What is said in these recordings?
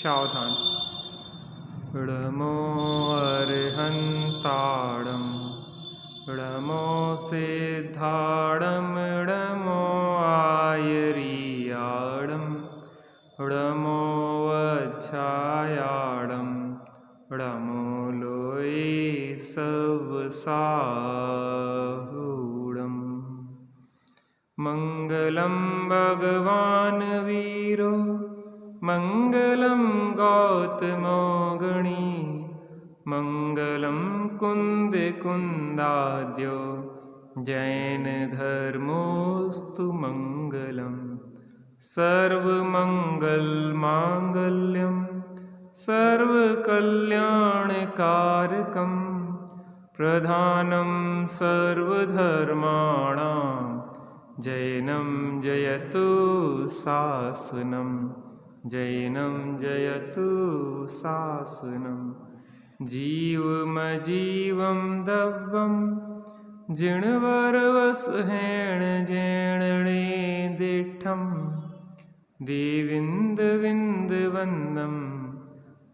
सावधान। णमो अर्हन्ताणं णमो सिद्धाणं णमो आयर्याणं णमो वच्छायाणं णमो लोये सवसाहुणम्। मङ्गलं भगवान् वीरो मङ्गलं गौतमो गणी मङ्गलं कुन्दकुन्दाद्यो जैनधर्मोऽस्तु मङ्गलम्। सर्वमङ्गलमाङ्गल्यं सर्वकल्याणकारकं प्रधानं सर्वधर्माणां जैनं जयतु शासनम् जैनं जयतु शासनम्। जीवमजीवं दव्वं जिणवरवसहेण जेणणे दिठं देविन्दविन्दवन्दं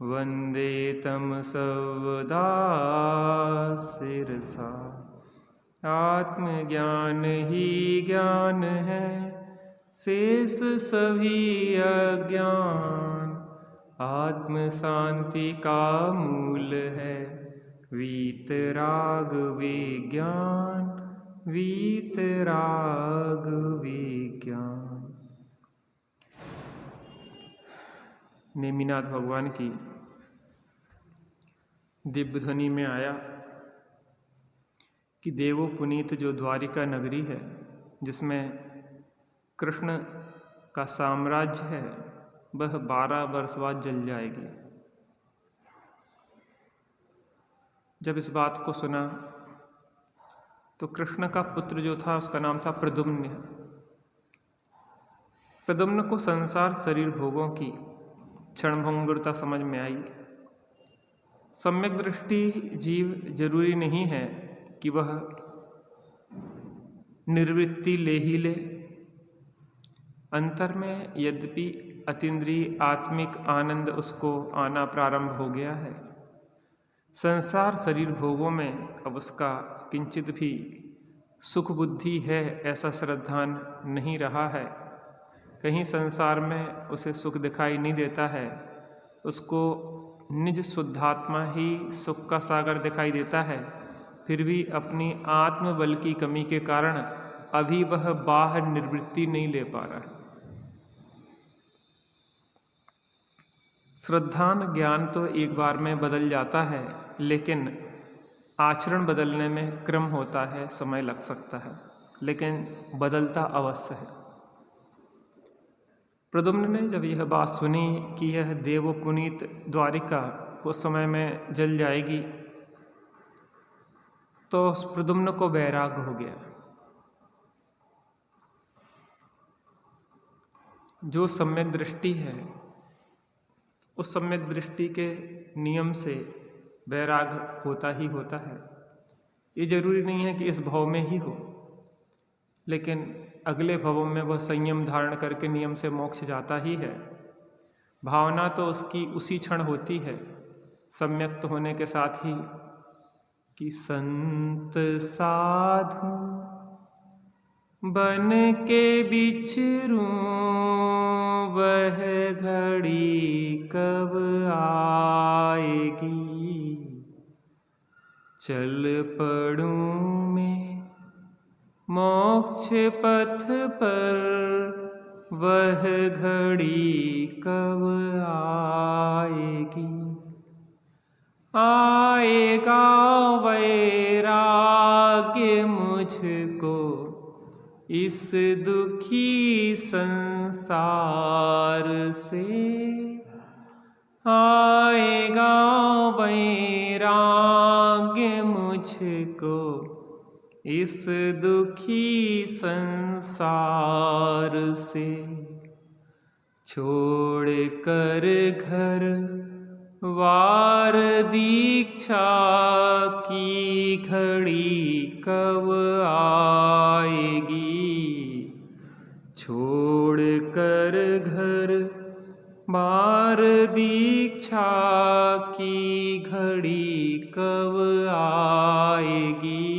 वन्दे तं सर्वदा शिरसा। आत्मज्ञान ही ज्ञान है शेष सभी अज्ञान आत्म शांति का मूल है वीतराग विज्ञान वीतराग विज्ञान। नेमिनाथ भगवान की दिव्य ध्वनि में आया कि देवो पुनीत जो द्वारिका नगरी है जिसमें कृष्ण का साम्राज्य है वह 12 वर्ष बाद जल जाएगी। जब इस बात को सुना तो कृष्ण का पुत्र जो था उसका नाम था प्रद्युम्न। प्रद्युम्न को संसार शरीर भोगों की क्षणभंगुरता समझ में आई। सम्यक दृष्टि जीव जरूरी नहीं है कि वह निर्वृत्ति ले ही ले। अंतर में यद्यपि अतीन्द्रिय आत्मिक आनंद उसको आना प्रारंभ हो गया है, संसार शरीर भोगों में अब उसका किंचित भी सुख बुद्धि है ऐसा श्रद्धान नहीं रहा है। कहीं संसार में उसे सुख दिखाई नहीं देता है, उसको निज शुद्धात्मा ही सुख का सागर दिखाई देता है। फिर भी अपनी आत्मबल की कमी के कारण अभी वह बाहर निर्वृत्ति नहीं ले पा रहा है। श्रद्धान ज्ञान तो एक बार में बदल जाता है, लेकिन आचरण बदलने में क्रम होता है, समय लग सकता है, लेकिन बदलता अवश्य है। प्रद्युम्न ने जब यह बात सुनी कि यह देव पुनीत द्वारिका कुछ समय में जल जाएगी तो प्रद्युम्न को वैराग्य हो गया। जो सम्यक दृष्टि है उस सम्यक दृष्टि के नियम से वैराग्य होता ही होता है। ये जरूरी नहीं है कि इस भव में ही हो, लेकिन अगले भवों में वह संयम धारण करके नियम से मोक्ष जाता ही है। भावना तो उसकी उसी क्षण होती है सम्यक्त होने के साथ ही कि संत साधु बन के बिचरूं वह घड़ी कब आएगी। चल पड़ूं मैं मोक्ष पथ पर वह घड़ी कब आएगी। आएगा वैराग्य मुझको इस दुखी संसार से। आएगा वैराग्य मुझको इस दुखी संसार से। छोड़ कर घर वार दीक्षा की घड़ी कब आएगी। छोड़ कर घर बार दीक्षा की घड़ी कब आएगी,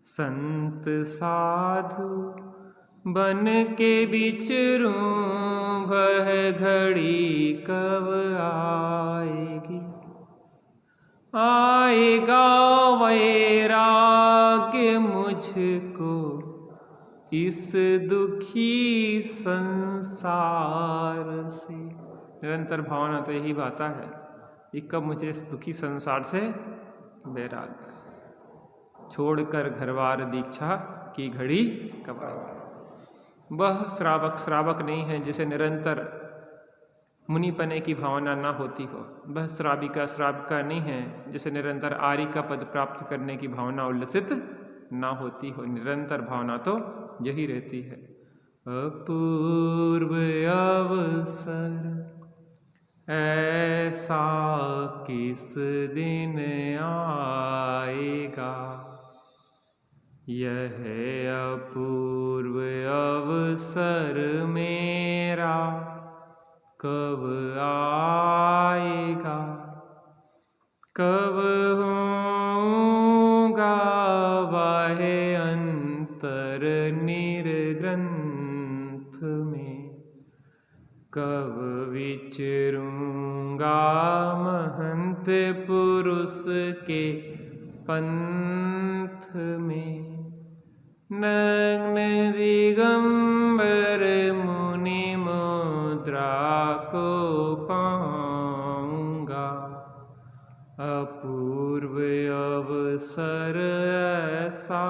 संत साधु बन के विचरूं, वह घड़ी कब आएगी। आएगा वैराग्य मुझको इस दुखी संसार से। निरंतर भावना तो यही बात है कि कब मुझे इस दुखी संसार से वैराग्य, छोड़कर घरवार दीक्षा की घड़ी कब आएगी। वह श्रावक नहीं है जिसे निरंतर मुनिपने की भावना ना होती हो। वह श्राविका नहीं है जिसे निरंतर आर्य का पद प्राप्त करने की भावना उल्लसित ना होती हो। निरंतर भावना तो यही रहती है। अपूर्व अवसर ऐसा किस दिन आएगा, यह अपूर्व अवसर मेरा कब आएगा। कब होगा वह अंतर निर्ग्रंथ में, कब विचरूंगा महंत पुरुष के पंथ में। नग्न दिगंबर मुनि मुद्रा को पाऊंगा, अपूर्व अवसर ऐसा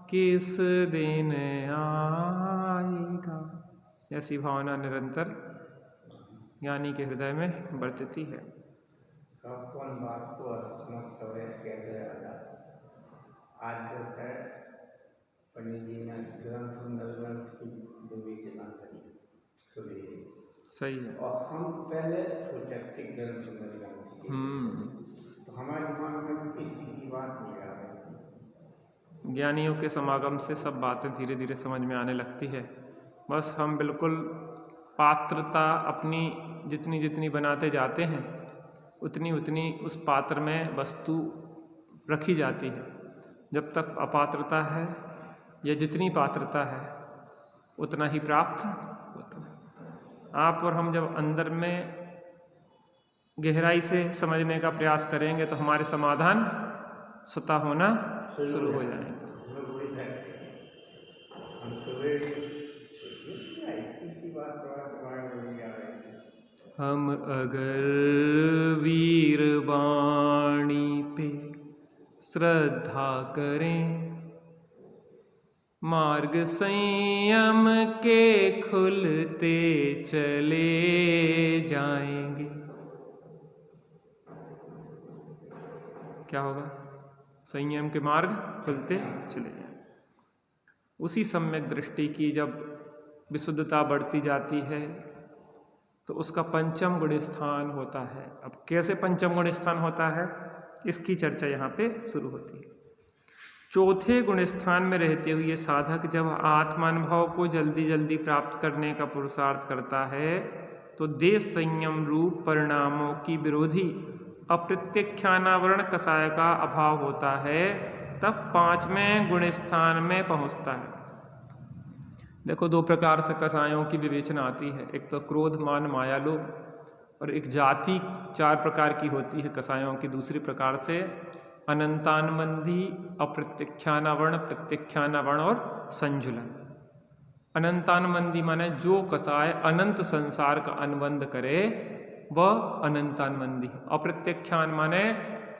किस दिन आएगा। ऐसी भावना निरंतर ज्ञानी के हृदय में बरतती है। कौन बात को अस्मत् कवे कैसे आ जाता। आज जो है पंडित जी ने ग्रंथ सुंदर ग्रंथ की विवेचना करी सवेरे, सही है। और हम पहले सोचे थे ग्रंथ सुंदर ग्रंथ की, तो हमारे दिमाग में इतनी की बात नहीं आ रही। ज्ञानियों के समागम से सब बातें धीरे धीरे समझ में आने लगती है। बस हम बिल्कुल पात्रता अपनी जितनी जितनी बनाते जाते हैं, उतनी उतनी उस पात्र में वस्तु रखी जाती है। जब तक अपात्रता है या जितनी पात्रता है उतना ही प्राप्त होता है। आप और हम जब अंदर में गहराई से समझने का प्रयास करेंगे तो हमारे समाधान स्वतः होना शुरू हो जाएंगे। हम अगर वीर वाणी पे श्रद्धा करें, मार्ग संयम के खुलते चले जाएंगे। क्या होगा? संयम के मार्ग खुलते चले जाएंगे। उसी सम्यक दृष्टि की जब विशुद्धता बढ़ती जाती है तो उसका पंचम गुण स्थान होता है। अब कैसे पंचम गुण स्थान होता है, इसकी चर्चा यहाँ पे शुरू होती है। चौथे गुण स्थान में रहते हुए साधक जब आत्मानुभव को जल्दी जल्दी प्राप्त करने का पुरुषार्थ करता है तो देश संयम रूप परिणामों की विरोधी अप्रत्यक्षानावरण कषाय का अभाव होता है, तब पांचवें गुण स्थान में पहुँचता है। देखो, दो प्रकार से कषायों की विवेचना आती है। एक तो क्रोध मान माया लोभ, और एक जाति चार प्रकार की होती है कषायों की। दूसरी प्रकार से अनंतानुबंधी, अप्रत्यक्षानावरण, प्रत्यक्षानावरण और संजुलन। अनंतानुबंधी माने जो कषाय अनंत संसार का अनुबंध करे वह अनंतानुबंधी। अप्रत्यक्षान माने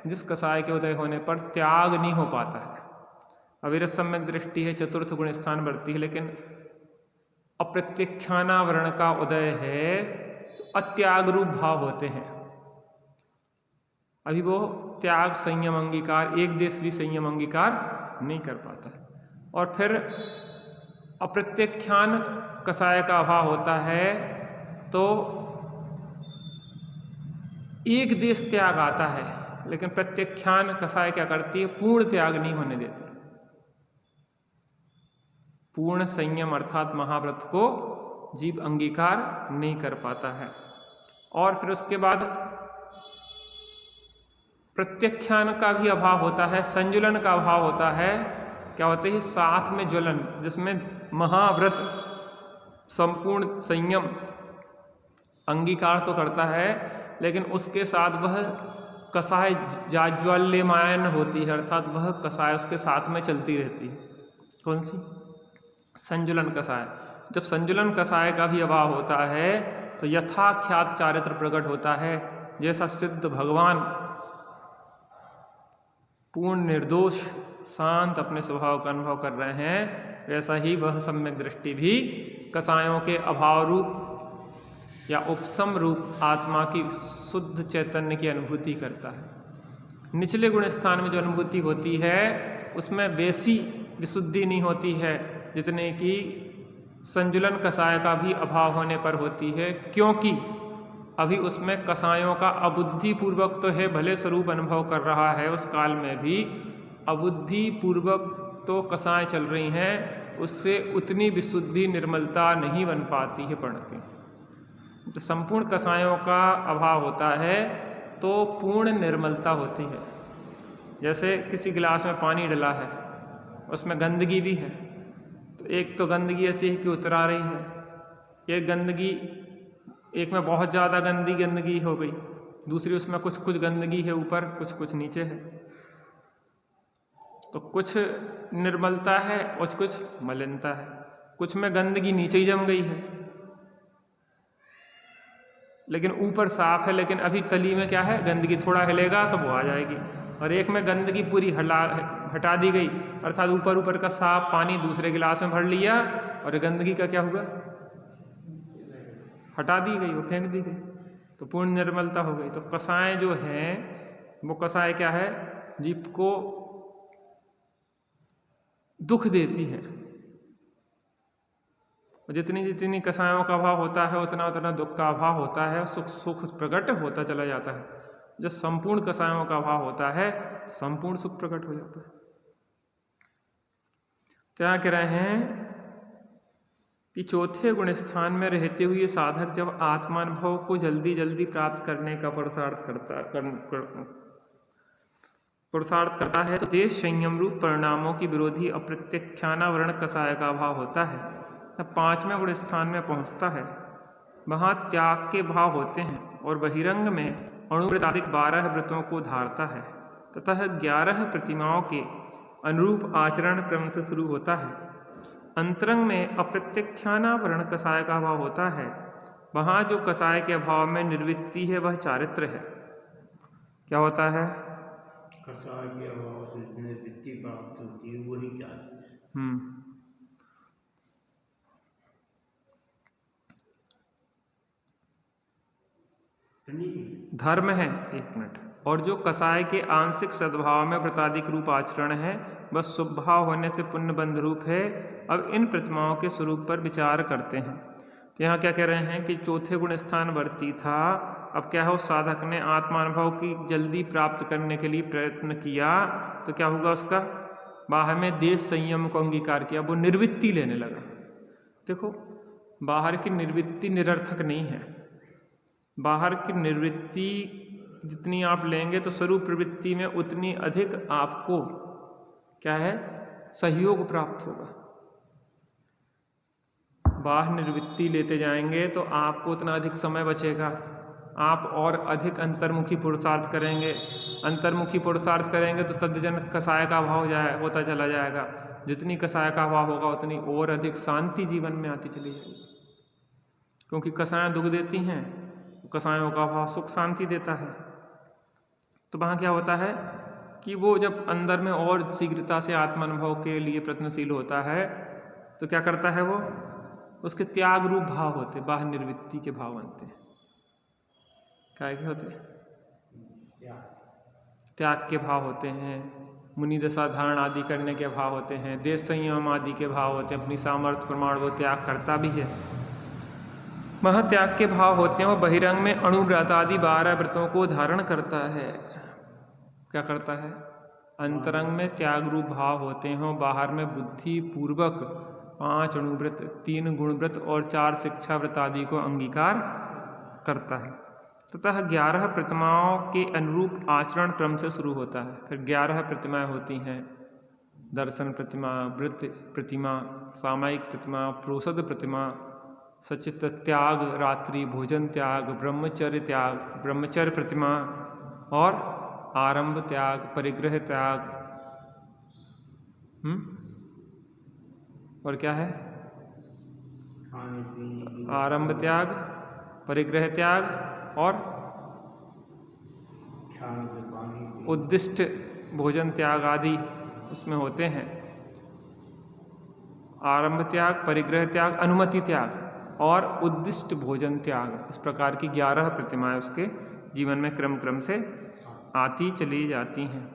जिस कषाय के उदय होने पर त्याग नहीं हो पाता है। अविरत सम्यक दृष्टि है, चतुर्थ गुण स्थान बढ़ती है, लेकिन अप्रत्यक्षानावरण का उदय है तो अत्याग रूप भाव होते हैं। अभी वो त्याग संयम अंगीकार, एक देश भी संयम अंगीकार नहीं कर पाता है। और फिर अप्रत्यक्षान कषाय का अभाव होता है तो एक देश त्याग आता है, लेकिन प्रत्यक्षान कषाय क्या करती है, पूर्ण त्याग नहीं होने देती। पूर्ण संयम अर्थात महाव्रत को जीव अंगीकार नहीं कर पाता है। और फिर उसके बाद प्रत्याख्यान का भी अभाव होता है, संजुलन का अभाव होता है। क्या होते हैं? साथ में ज्वलन, जिसमें महाव्रत संपूर्ण संयम अंगीकार तो करता है, लेकिन उसके साथ वह कसाय जाज्वल्यमान होती है, अर्थात वह कसाय उसके साथ में चलती रहती है। कौन सी? संजुलन कसाय। जब संजुलन कसाय का भी अभाव होता है तो यथाख्यात चारित्र प्रकट होता है। जैसा सिद्ध भगवान पूर्ण निर्दोष शांत अपने स्वभाव का अनुभव कर रहे हैं, वैसा ही वह सम्यक दृष्टि भी कसायों के अभाव रूप या उपसम रूप आत्मा की शुद्ध चैतन्य की अनुभूति करता है। निचले गुण स्थान में जो अनुभूति होती है उसमें वैसी विशुद्धि नहीं होती है जितने की संजुलन कसाय का भी अभाव होने पर होती है, क्योंकि अभी उसमें कसायों का अबुद्धि पूर्वक तो है, भले स्वरूप अनुभव कर रहा है, उस काल में भी अबुद्धि पूर्वक तो कसाएं चल रही हैं, उससे उतनी विशुद्धि निर्मलता नहीं बन पाती है पढ़ती। तो संपूर्ण कसायों का अभाव होता है तो पूर्ण निर्मलता होती है। जैसे किसी गिलास में पानी डला है, उसमें गंदगी भी है, तो एक तो गंदगी ऐसी है कि उतर आ रही है, एक गंदगी, एक में बहुत ज़्यादा गंदगी हो गई, दूसरी उसमें कुछ कुछ गंदगी है ऊपर, कुछ कुछ नीचे है, तो कुछ निर्मलता है और कुछ मलिनता है। कुछ में गंदगी नीचे ही जम गई है लेकिन ऊपर साफ है, लेकिन अभी तली में क्या है, गंदगी, थोड़ा हिलेगा तो वो आ जाएगी। और एक में गंदगी पूरी हटा दी गई, अर्थात ऊपर ऊपर का साफ पानी दूसरे गिलास में भर लिया और गंदगी का क्या हुआ, हटा दी गई, वो फेंक दी गई, तो पूर्ण निर्मलता हो गई। तो कसाएं जो हैं वो कसाएं क्या है, जीव को दुख देती है। जितनी जितनी कसायों का अभाव होता है उतना उतना दुख का अभाव होता है, सुख सुख प्रकट होता चला जाता है। जब संपूर्ण कसायों का अभाव होता है तो संपूर्ण सुख प्रकट हो जाता है। क्या कह रहे हैं कि चौथे गुण स्थान में रहते हुए साधक जब आत्मानुभव को जल्दी जल्दी प्राप्त करने का पुरुषार्थ करता है तो देश संयम रूप परिणामों की विरोधी अप्रत्यख्यानावरण कसाय का अभाव होता है। तब पांचवें गुण स्थान में पहुंचता है, वहाँ त्याग के भाव होते हैं और बहिरंग में अणुव्रतादिक 12 व्रतों को धारता है तथा 11 प्रतिमाओं के अनुरूप आचरण क्रम से शुरू होता है। अंतरंग में अप्रत्यख्यानावरण कसाय का अभाव होता है, वहाँ जो कसाय के अभाव में निर्वृत्ति है वह चारित्र है। क्या होता है? कसाय के अभाव से निर्वृत्ति प्राप्त होती है, वही चारित्र है। धर्म है, एक मिनट। और जो कसाय के आंशिक सद्भाव में व्रतादिक रूप आचरण है वह शुभ भाव होने से पुण्य बंध रूप है। अब इन प्रतिमाओं के स्वरूप पर विचार करते हैं। तो यहाँ क्या कह रहे हैं कि चौथे गुण स्थान वर्ती था, अब क्या हो, साधक ने आत्मानुभव की जल्दी प्राप्त करने के लिए प्रयत्न किया तो क्या होगा, उसका बाहर में देश संयम को अंगीकार किया, वो निर्वृत्ति लेने लगा। देखो, बाहर की निर्वृत्ति निरर्थक नहीं है। बाहर की निर्वृत्ति जितनी आप लेंगे तो स्वरूप प्रवृत्ति में उतनी अधिक आपको क्या है, सहयोग प्राप्त होगा। बाहर निर्वृत्ति लेते जाएंगे तो आपको उतना अधिक समय बचेगा, आप और अधिक अंतर्मुखी पुरुषार्थ करेंगे। अंतर्मुखी पुरुषार्थ करेंगे तो तद्जन कसाय का अभाव होता चला जाएगा। जितनी कसाय का अभाव होगा उतनी और अधिक शांति जीवन में आती चली जाएगी, क्योंकि कसाएं दुख देती हैं, कसायों का अभाव सुख शांति देता है। तो वहाँ क्या होता है कि वो जब अंदर में और शीघ्रता से आत्मानुभव के लिए प्रयत्नशील होता है तो क्या करता है, वो उसके त्याग रूप भाव होते, बाहर निर्वृत्ति के भाव बनते हैं। क्या के होते? त्याग के भाव होते हैं, मुनि दशा धारण आदि करने के भाव होते हैं, देश संयम आदि के भाव होते हैं। अपनी सामर्थ्य प्रमाण वो त्याग करता भी है, वहाँ त्याग के भाव होते हैं। वो बहिरंग में अणुव्रत आदि 12 व्रतों को धारण करता है। क्या करता है? अंतरंग में त्याग रूप भाव होते हैं, बाहर में बुद्धि पूर्वक 5 अणुव्रत, 3 गुणव्रत और 4 शिक्षा व्रत आदि को अंगीकार करता है तथा 11 प्रतिमाओं के अनुरूप आचरण क्रम से शुरू होता है। फिर 11 प्रतिमाएं होती हैं, दर्शन प्रतिमा, वृत्त प्रतिमा, सामायिक प्रतिमा, प्रोषद प्रतिमा, सचित त्याग, रात्रि भोजन त्याग, ब्रह्मचर्य त्याग, ब्रह्मचर्य प्रतिमा और आरंभ त्याग, परिग्रह त्याग। और क्या है? खाने पीने की आरंभ त्याग, परिग्रह त्याग और खाने के पानी की उद्दिष्ट भोजन त्याग आदि उसमें होते हैं। आरंभ त्याग, परिग्रह त्याग, अनुमति त्याग और उद्दिष्ट भोजन त्याग, इस प्रकार की 11 प्रतिमाएं उसके जीवन में क्रम क्रम से आती चली जाती हैं।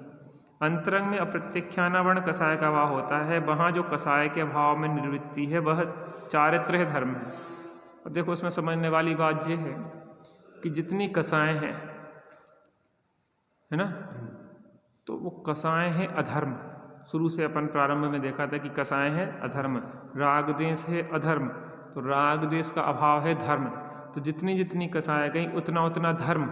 अंतरंग में अप्रत्यक्षानावरण कसाय का भाव होता है। वहाँ जो कसाय के भाव में निर्वृत्ति है वह चारित्र्य धर्म है। और देखो उसमें समझने वाली बात यह है कि जितनी कसाएं हैं, है ना, तो वो कसाएं हैं अधर्म। शुरू से अपन प्रारंभ में देखा था कि कसाएं हैं अधर्म, राग देश है अधर्म, तो राग देश का अभाव है धर्म। तो जितनी जितनी कसाएं गई उतना उतना धर्म।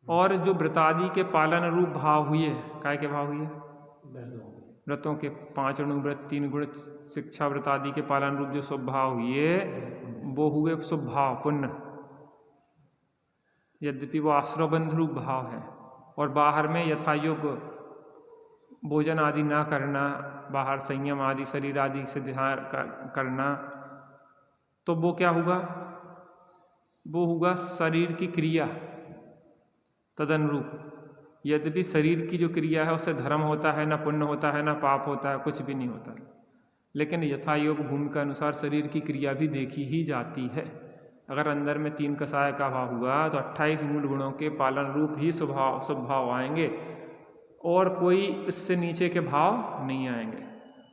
और जो व्रतादि के पालन रूप भाव हुए, काय के भाव हुए? व्रतों के 5 अणुव्रत, 3 गुण शिक्षा व्रत आदि के पालन रूप जो शुभ भाव हुए वो हुए शुभ भाव पुण्य। यद्यपि वो आश्रवबंध रूप भाव है। और बाहर में यथायोग भोजन आदि ना करना, बाहर संयम आदि शरीर आदि से ध्यान करना, तो वो क्या होगा? वो होगा शरीर की क्रिया तदनुरूप। यद्यपि शरीर की जो क्रिया है उससे धर्म होता है, ना पुण्य होता है, ना पाप होता है, कुछ भी नहीं होता। लेकिन यथायोग भूमि के अनुसार शरीर की क्रिया भी देखी ही जाती है। अगर अंदर में 3 कसाय का भाव हुआ तो 28 मूल गुणों के पालन रूप ही शुभ भाव आएंगे और कोई इससे नीचे के भाव नहीं आएंगे।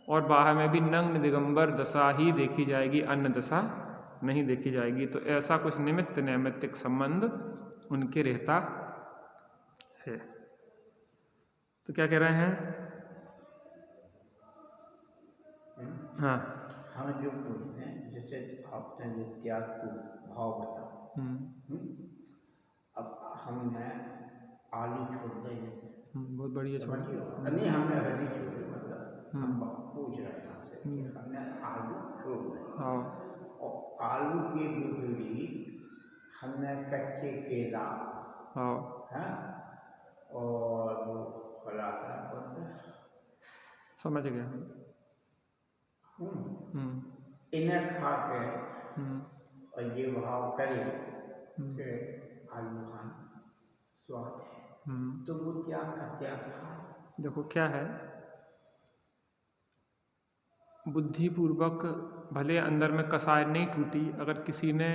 और बाहर में भी नग्न दिगंबर दशा ही देखी जाएगी, अन्य दशा नहीं देखी जाएगी। तो ऐसा कुछ निमित्त नैमित्तिक संबंध उनके रहता है। तो क्या कह रहे हैं? हाँ, हम जो बोलते हैं, जैसे आपने जो त्याग को भाव बताओ, अब हमने आलू छोड़ दिए, जैसे बहुत बढ़िया छोड़ दिया। नहीं, हमने हल्दी छोड़ दी, मतलब हम पूछ रहे हैं आपसे कि हमने आलू छोड़ दिए। और आलू के विपरीत हमने कच्चे केला, हाँ, और वो फला था कौन सा, समझ गया। इन्हें खा के और ये भाव करे कि आलू खाना स्वाद है, तो वो त्याग का त्याग खाए। देखो क्या है, बुद्धिपूर्वक भले अंदर में कसाय नहीं टूटी, अगर किसी ने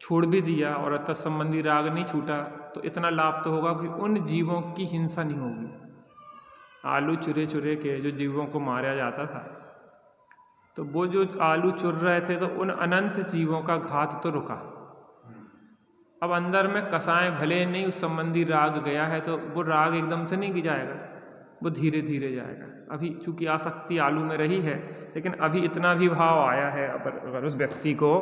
छोड़ भी दिया और तत्संबंधी राग नहीं छूटा तो इतना लाभ तो होगा कि उन जीवों की हिंसा नहीं होगी। आलू चुरे चुरे के जो जीवों को मारा जाता था, तो वो जो आलू चुर रहे थे तो उन अनंत जीवों का घात तो रुका। अब अंदर में कसाएं भले नहीं उस संबंधी राग गया है तो वो राग एकदम से नहीं जाएगा, वो धीरे धीरे जाएगा। अभी चूंकि आसक्ति आलू में रही है, लेकिन अभी इतना भी भाव आया है अगर उस व्यक्ति को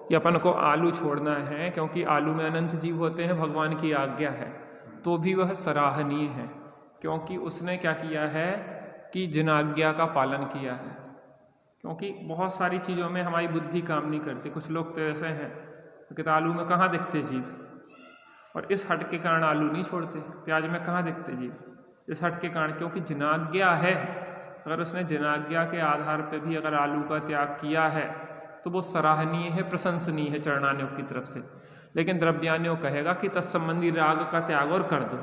कि अपन को आलू छोड़ना है, क्योंकि आलू में अनंत जीव होते हैं, भगवान की आज्ञा है, तो भी वह सराहनीय है। क्योंकि उसने क्या किया है कि जिन आज्ञा का पालन किया है। क्योंकि बहुत सारी चीज़ों में हमारी बुद्धि काम नहीं करती। कुछ लोग तो ऐसे हैं कि आलू में कहाँ दिखते जीव, और इस हट के कारण आलू नहीं छोड़ते। प्याज में कहाँ दिखते जीव, इस हट के कारण, क्योंकि जिनाज्ञा है। अगर उसने जिनाज्ञा के आधार पर भी अगर आलू का त्याग किया है तो वो सराहनीय है, प्रशंसनीय है चरणान्यों की तरफ से। लेकिन द्रव्यान्यों कहेगा कि तत्संबंधी राग का त्याग और कर दो।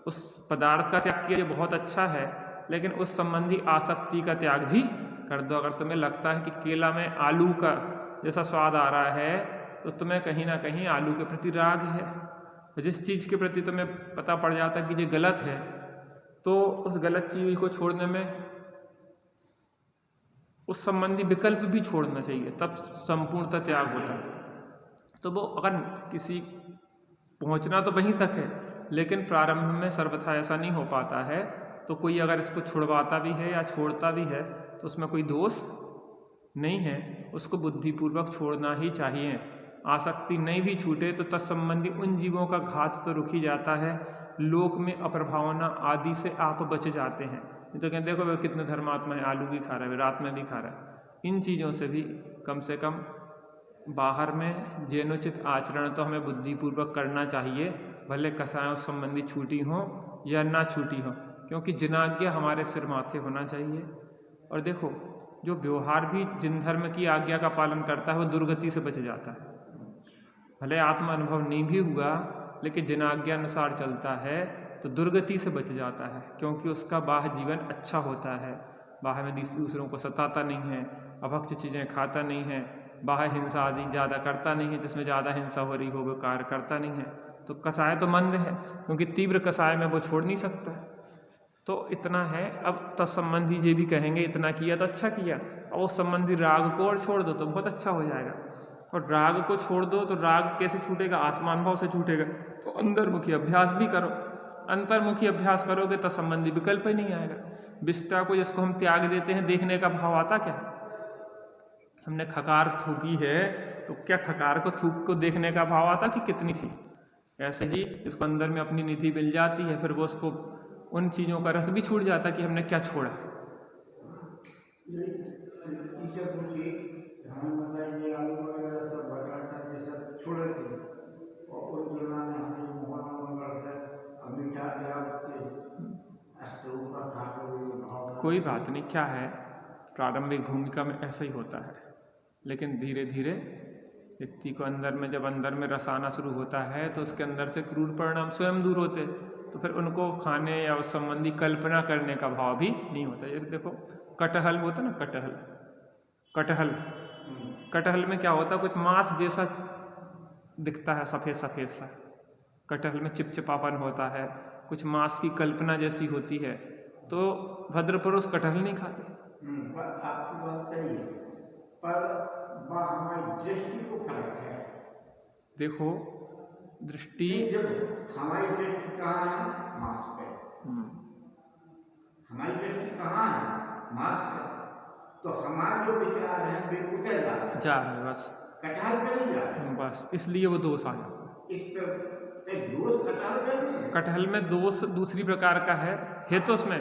उस पदार्थ का त्याग किया जो बहुत अच्छा है, लेकिन उस संबंधी आसक्ति का त्याग भी कर दो। अगर तुम्हें लगता है कि केला में आलू का जैसा स्वाद आ रहा है तो तुम्हें कहीं ना कहीं आलू के प्रति राग है। जिस चीज़ के प्रति तुम्हें पता पड़ जाता है कि ये गलत है, तो उस गलत चीज़ को छोड़ने में उस संबंधी विकल्प भी छोड़ना चाहिए, तब संपूर्णतः त्याग होता है। तो वो अगर किसी पहुंचना तो वहीं तक है, लेकिन प्रारंभ में सर्वथा ऐसा नहीं हो पाता है, तो कोई अगर इसको छुड़वाता भी है या छोड़ता भी है तो उसमें कोई दोष नहीं है उसको बुद्धिपूर्वक छोड़ना ही चाहिए। आसक्ति नहीं भी छूटे तो तत्संबंधी उन जीवों का घात तो रुक ही जाता है, लोक में अप्रभावना आदि से आप बच जाते हैं। ये तो कहते देखो वह कितने धर्मात्मा है, आलू भी खा रहा है, रात में भी खा रहा है। इन चीज़ों से भी कम से कम बाहर में जैनोचित आचरण तो हमें बुद्धिपूर्वक करना चाहिए, भले कसायों संबंधी छूटी हो या ना छूटी हो, क्योंकि जिनाज्ञा हमारे सिर माथे होना चाहिए। और देखो जो व्यवहार भी जिन धर्म की आज्ञा का पालन करता है वो दुर्गति से बच जाता है। भले आत्मा अनुभव नहीं भी हुआ लेकिन जिन आज्ञा अनुसार चलता है तो दुर्गति से बच जाता है, क्योंकि उसका बाह्य जीवन अच्छा होता है, बाह्य में दूसरों को सताता नहीं है, अभक्ष चीज़ें खाता नहीं है, बाह्य हिंसा आदि ज़्यादा करता नहीं है, जिसमें ज़्यादा हिंसा हो रही हो वो कार्य करता नहीं है। तो कसाय तो मंद है, क्योंकि तीव्र कसाय में वो छोड़ नहीं सकता। तो इतना है। अब तत्संबंधी ये भी कहेंगे इतना किया तो अच्छा किया, और उस संबंधी राग को और छोड़ दो तो बहुत अच्छा हो जाएगा। और राग को छोड़ दो तो राग कैसे छूटेगा? आत्मानुभव से छूटेगा। तो अंतर्मुखी अभ्यास भी करो, अंतर्मुखी अभ्यास करोगे तो संबंधी विकल्प ही नहीं आएगा। विष्टा को जिसको हम त्याग देते हैं, देखने का भाव आता क्या? हमने खकार थूकी है तो क्या खकार को थूक को देखने का भाव आता कि कितनी थी? ऐसे ही इसको अंदर में अपनी निधि मिल जाती है, फिर वो उसको उन चीज़ों का रस भी छूट जाता है कि हमने क्या छोड़ा। कोई बात नहीं, क्या है प्रारंभिक भूमिका में ऐसा ही होता है, लेकिन धीरे धीरे व्यक्ति को अंदर में जब अंदर में रस आना शुरू होता है तो उसके अंदर से क्रूर परिणाम स्वयं दूर होते, तो फिर उनको खाने या उस संबंधी कल्पना करने का भाव भी नहीं होता। जैसे देखो कटहल होता ना, कटहल में क्या होता है, कुछ मांस जैसा दिखता है, सफ़ेद सफ़ेद सा। कटहल में चिपचिपापन होता है, कुछ मांस की कल्पना जैसी होती है, तो भद्रपुरुष कटहल नहीं खाते। आपकी बात सही है, पर हमारी दृष्टि को फर्क है। देखो दृष्टि, हमारी दृष्टि कहाँ है? मांस पे। हमारी दृष्टि कहाँ है? मांस पे। तो हमारे जो विचार हैं वे उतर जा रहे हैं, बस कटहल पे नहीं जा रहे, बस इसलिए वो दोष आ जाता है। इस पे दोष कटहल पे नहीं है। कटहल में दोष दूसरी प्रकार का है तो उसमें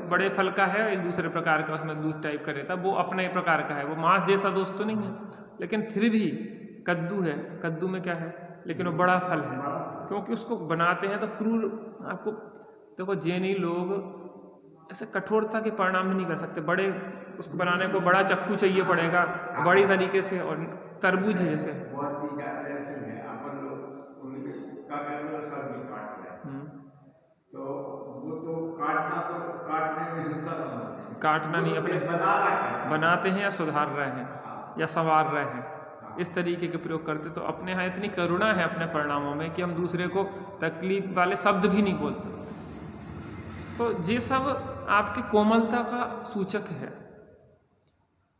बड़े फल का है, एक दूसरे प्रकार का उसमें दूध टाइप का रहता है, वो अपने प्रकार का है, वो मांस जैसा दोष तो नहीं है। लेकिन फिर भी कद्दू है, कद्दू में क्या है, लेकिन वो बड़ा फल है, क्योंकि उसको बनाते हैं तो क्रूर। आपको देखो जैनी लोग ऐसे कठोरता के परिणाम भी नहीं कर सकते, बड़े उसको बनाने को बड़ा चक्कू चाहिए पड़ेगा, बड़ी तरीके से। और तरबूज है जैसे तो वो तो काटने में हिंसा काटना नहीं, अपने बनाते हैं या सुधार रहे हैं या संवार रहे हैं, इस तरीके के प्रयोग करते। तो अपने यहाँ इतनी करुणा है अपने परिणामों में कि हम दूसरे को तकलीफ वाले शब्द भी नहीं बोल सकते। तो ये सब आपकी कोमलता का सूचक है।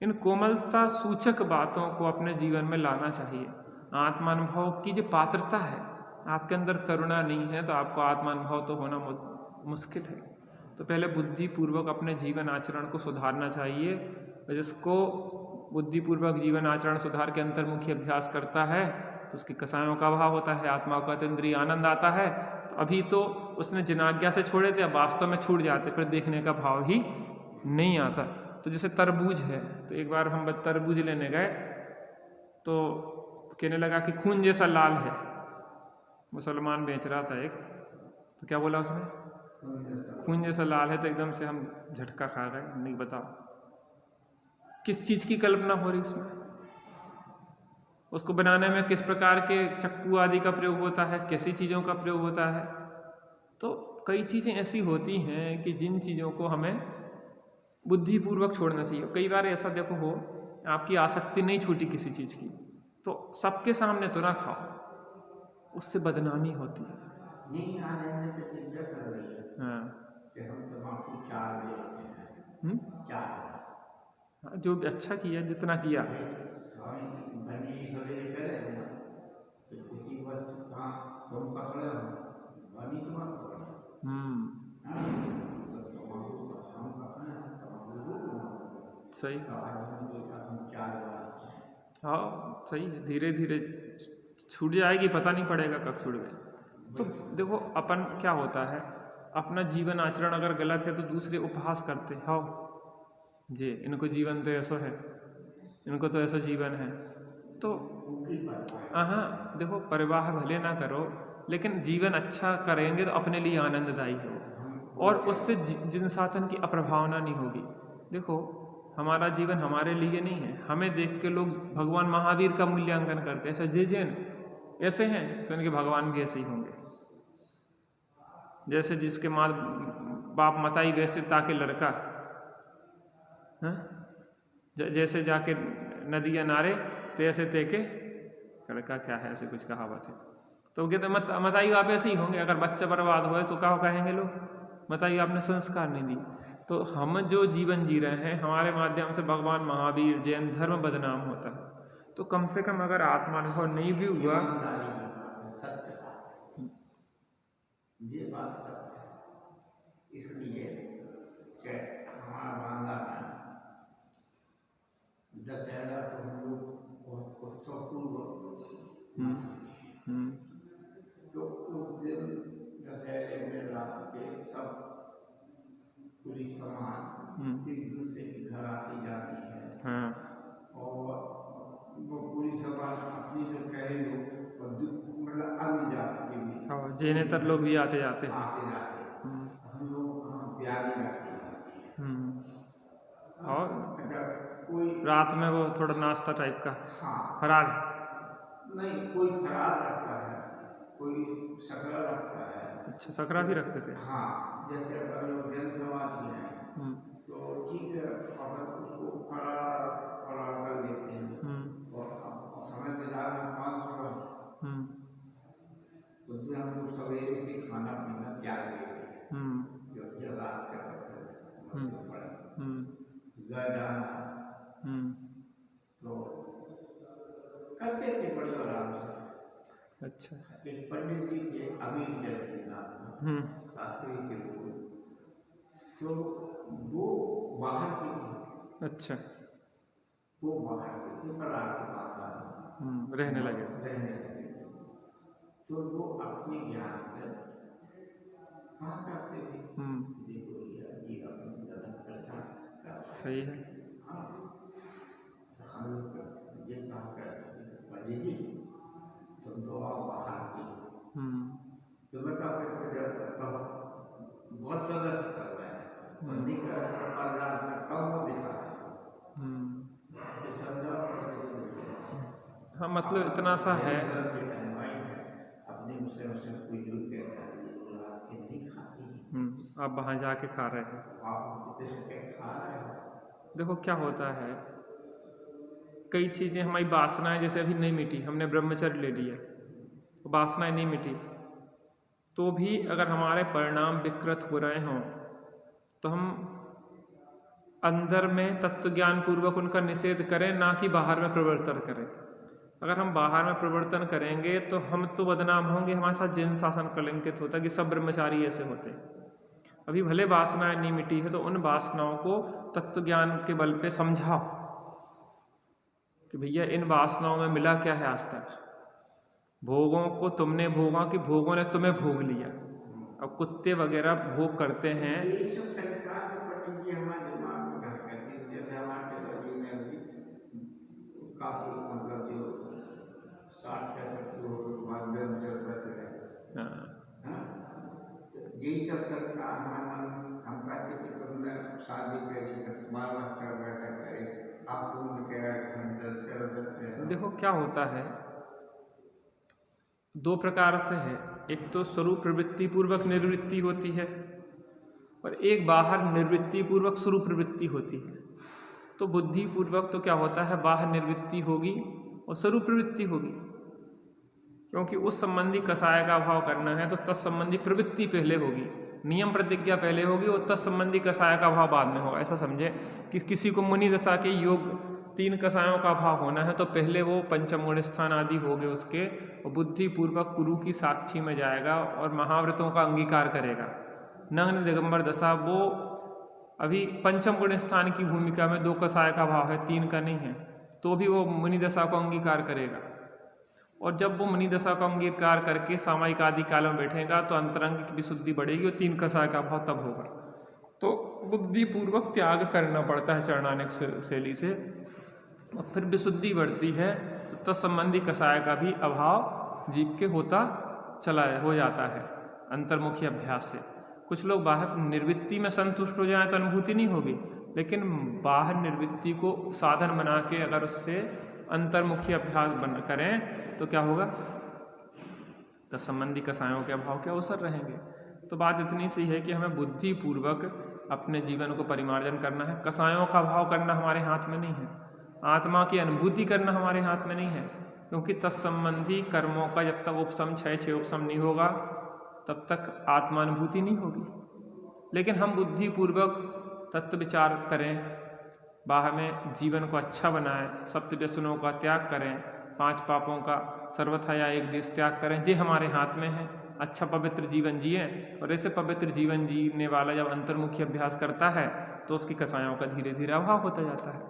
इन कोमलता सूचक बातों को अपने जीवन में लाना चाहिए। आत्मानुभव की जो पात्रता है, आपके अंदर करुणा नहीं है तो आपको आत्मानुभव तो होना मुश्किल है। तो पहले बुद्धिपूर्वक अपने जीवन आचरण को सुधारना चाहिए। जिसको बुद्धिपूर्वक जीवन आचरण सुधार के अंतर्मुखी अभ्यास करता है तो उसकी कसायों का अभाव होता है, आत्मा का अतीन्द्रिय आनंद आता है। तो अभी तो उसने जिनाज्ञा से छोड़े थे, अब वास्तव में छूट जाते, फिर देखने का भाव ही नहीं आता। तो जैसे तरबूज है, तो एक बार हम तरबूज लेने गए तो कहने लगा कि खून जैसा लाल है। मुसलमान बेच रहा था एक, तो क्या बोला उसने, खून जैसा लाल है। तो एकदम से हम झटका खा गए, नहीं बताओ किस चीज़ की कल्पना हो रही उसमें, उसको बनाने में किस प्रकार के चक्कू आदि का प्रयोग होता है, कैसी चीज़ों का प्रयोग होता है। तो कई चीज़ें ऐसी होती हैं कि जिन चीज़ों को हमें बुद्धिपूर्वक छोड़ना चाहिए। कई बार ऐसा देखो हो, आपकी आसक्ति नहीं छूटी किसी चीज़ की, तो सबके सामने तो ना खाओ, उससे बदनामी होती है। हाँ, जो अच्छा किया, जितना किया। सही। तो आज हम 4 बार हैं। हाँ सही है, धीरे धीरे छूट जाएगी, पता नहीं पड़ेगा कब छूट गई। तो देखो अपन क्या होता है, अपना जीवन आचरण अगर गलत है तो दूसरे उपहास करते हाँ जी इनको जीवन तो ऐसा है, इनको तो ऐसा जीवन है। तो हाँ देखो परिवाह भले ना करो, लेकिन जीवन अच्छा करेंगे तो अपने लिए आनंददायी हो और उससे जिन साधन की अप्रभावना नहीं होगी। देखो हमारा जीवन हमारे लिए नहीं है, हमें देख के लोग भगवान महावीर का मूल्यांकन करते हैं, ऐसा जे जैन ऐसे हैं तो इनके भगवान भी ऐसे ही होंगे। जैसे जिसके माँ बाप मताई वैसे ताके लड़का, हाँ जैसे जाके नदी या नारे तैसे तेके लड़का, क्या है ऐसे कुछ कहावत है। तो कहते मताई बाप ऐसे ही होंगे, अगर बच्चा बर्बाद हो तो क्या कहेंगे लोग, मताई आपने संस्कार नहीं दी। तो हम जो जीवन जी रहे हैं हमारे माध्यम से भगवान महावीर जैन धर्म बदनाम होता है। तो कम से कम अगर आत्मानुभव नहीं भी हुआ, सत्य बात है, ये बात सत्य है। इसलिए कि हमारा बांदा में दशहरा को हम लोग उत्सवपूर्वक तो उस दिन दशहरे में रात के सब पूरी सामान एक दूसरे के घर आती जाती है। हाँ। और वो पूरी सामान अपनी जो कहे लोग मतलब अन्य जाति के भी, हाँ जैनेतर लोग भी आते जाते हैं, हम लोग वहाँ ब्याली रखी जाती है। और अगर कोई रात में वो थोड़ा नाश्ता टाइप का, हाँ फरार नहीं, कोई फरार रखता है, कोई सकरा रखता है। अच्छा सकरा भी रखते थे। हाँ जैसे अगर लोग जन समाज के हैं तो ठीक है, अगर उसको फरार कर लेते हैं और समय से ज़्यादा 500 तो हम लोग सवेरे से खाना पीना त्याग देते हैं, जो रात का घर जाना तो करते थे बड़े आराम से। अच्छा एक पंडित जी थे अमीर जैन के साथ शास्त्री के लोग, तो वो बाहर के थे। अच्छा वो बाहर के थे पर आके बात रहने लगे तो वो अपने ज्ञान से कहा करते थे देखो ये अपनी गलत प्रचार सही है। हाँ तो हम लोग ये कहा करते थे पंडित जी तुम तो आप बाहर की, तो मैं कहा बहुत गलत कर रहे हैं, नहीं कर रहे हैं, परिणाम में कम वो दिखा है। हाँ मतलब इतना सा है, अपने मुस्लिम से कोई जो कहता है हिंदी खाती है, आप वहाँ जाके खा रहे हैं, आप खा रहे हो। देखो क्या होता है, कई चीज़ें हमारी वासनाएं जैसे अभी नहीं मिटी, हमने ब्रह्मचर्य ले लिया, वासनाएं नहीं मिटी, तो भी अगर हमारे परिणाम विकृत हो रहे हों तो हम अंदर में तत्व ज्ञान पूर्वक उनका निषेध करें, ना कि बाहर में प्रवर्तन करें। अगर हम बाहर में प्रवर्तन करेंगे तो हम तो बदनाम होंगे, हमारे साथ जैन शासन कलंकित होता है कि सब ब्रह्मचारी ऐसे होते हैं। अभी भले वासनाएं नहीं मिटी है तो उन वासनाओं को तत्व ज्ञान के बल पे समझाओ कि भैया इन वासनाओं में मिला क्या है आज तक, भोगों को तुमने भोगा कि भोगों ने तुम्हें भोग लिया। अब कुत्ते वगैरह भोग करते हैं, काफी मतलब जो 60-65 यही सब चलता हम कहते कि तुमने शादी करी बाल बच्चा बैठा करे, अब तुम क्या देखो क्या होता है, दो प्रकार से है, एक तो स्वरूप प्रवृत्ति पूर्वक निर्वृत्ति होती है और एक बाहर निर्वृत्ति पूर्वक स्वरूप प्रवृत्ति होती है। तो बुद्धि पूर्वक तो क्या होता है, बाहर निर्वृत्ति होगी और स्वरूप प्रवृत्ति होगी, क्योंकि उस संबंधी कषाय का अभाव करना है तो तत्संबंधी प्रवृत्ति पहले होगी, नियम प्रतिज्ञा पहले होगी और तत्संबंधी कषाय का अभाव बाद में होगा। ऐसा समझे कि किसी को मुनि दशा के योग 3 कषायों का अभाव होना है तो पहले वो पंचम गुण स्थान आदि हो गए उसके, और बुद्धि पूर्वक गुरु की साक्षी में जाएगा और महाव्रतों का अंगीकार करेगा। नग्न दिगंबर दशा वो अभी पंचम गुण स्थान की भूमिका में 2 कसाय का भाव है, 3 का नहीं है, तो भी वो मुनि दशा को अंगीकार करेगा। और जब वो मुनि दशा को अंगीकार करके सामायिक आदि काल में बैठेगा तो अंतरंग की विशुद्धि बढ़ेगी और 3 कसाय का भाव तब होगा। तो बुद्धिपूर्वक त्याग करना पड़ता है चरणानिक शैली से, और फिर विशुद्धि बढ़ती है तो तत्संबंधी कसाय का भी अभाव जीव के होता हो जाता है अंतर्मुखी अभ्यास से। कुछ लोग बाहर निर्वृत्ति में संतुष्ट हो जाएं तो अनुभूति नहीं होगी, लेकिन बाहर निर्वृत्ति को साधन बना के अगर उससे अंतर्मुखी अभ्यास करें तो क्या होगा, तत्संबंधी कसायों के अभाव के अवसर रहेंगे। तो बात इतनी सी है कि हमें बुद्धिपूर्वक अपने जीवन को परिमार्जन करना है। कसायों का अभाव करना हमारे हाथ में नहीं है, आत्मा की अनुभूति करना हमारे हाथ में नहीं है, क्योंकि तत्संबंधी कर्मों का जब तक उपशम छह उपशम नहीं होगा तब तक आत्मानुभूति नहीं होगी। लेकिन हम बुद्धिपूर्वक तत्व विचार करें, बाहर में जीवन को अच्छा बनाएं, सप्त व्यसनों का त्याग करें, 5 पापों का सर्वथा या एक देश त्याग करें, जे हमारे हाथ में है। अच्छा पवित्र जीवन जिए, और ऐसे पवित्र जीवन जीने वाला जब अंतर्मुखी अभ्यास करता है तो उसकी कसायों का धीरे धीरे अभाव होता जाता है।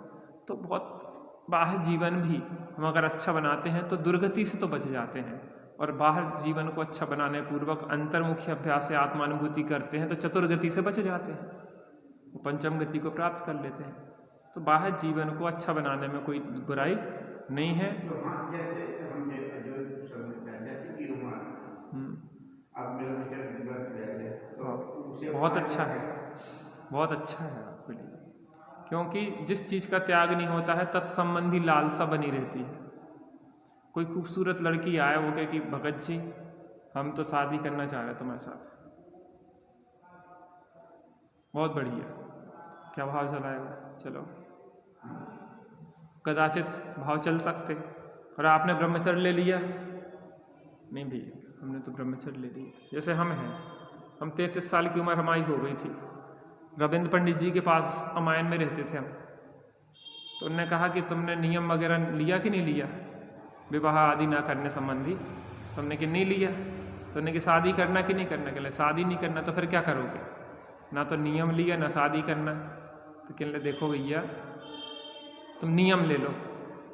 तो बहुत बाह्य जीवन भी हम अगर अच्छा बनाते हैं तो दुर्गति से तो बच जाते हैं, और बाहर जीवन को अच्छा बनाने पूर्वक अंतर्मुखी अभ्यास से आत्मानुभूति करते हैं तो चतुर्गति से बच जाते हैं, पंचम गति को प्राप्त कर लेते हैं। तो बाह्य जीवन को अच्छा बनाने में कोई बुराई नहीं है। बहुत अच्छा है, बहुत अच्छा है आपके लिए, क्योंकि जिस चीज़ का त्याग नहीं होता है तत्संबंधी लालसा बनी रहती है। कोई खूबसूरत लड़की आए, वो कहे कि भगत जी हम तो शादी करना चाह रहे तुम्हारे साथ, बहुत बढ़िया, क्या भाव चलाएगा, चलो कदाचित भाव चल सकते, और आपने ब्रह्मचर्य ले लिया, नहीं भैया हमने तो ब्रह्मचर्य ले लिया। जैसे हम हैं, हम 33 साल की उम्र हमारी हो गई थी, रविंद्र पंडित जी के पास अमायन में रहते थे हम, तो उन्होंने कहा कि तुमने नियम वगैरह लिया कि नहीं लिया विवाह आदि ना करने संबंधी, तो हमने कि नहीं लिया। तो उन्होंने कि शादी करना कि नहीं करना, कहले शादी नहीं करना, तो फिर क्या करोगे, ना तो नियम लिया ना शादी करना। तो कहले देखो भैया तुम नियम ले लो,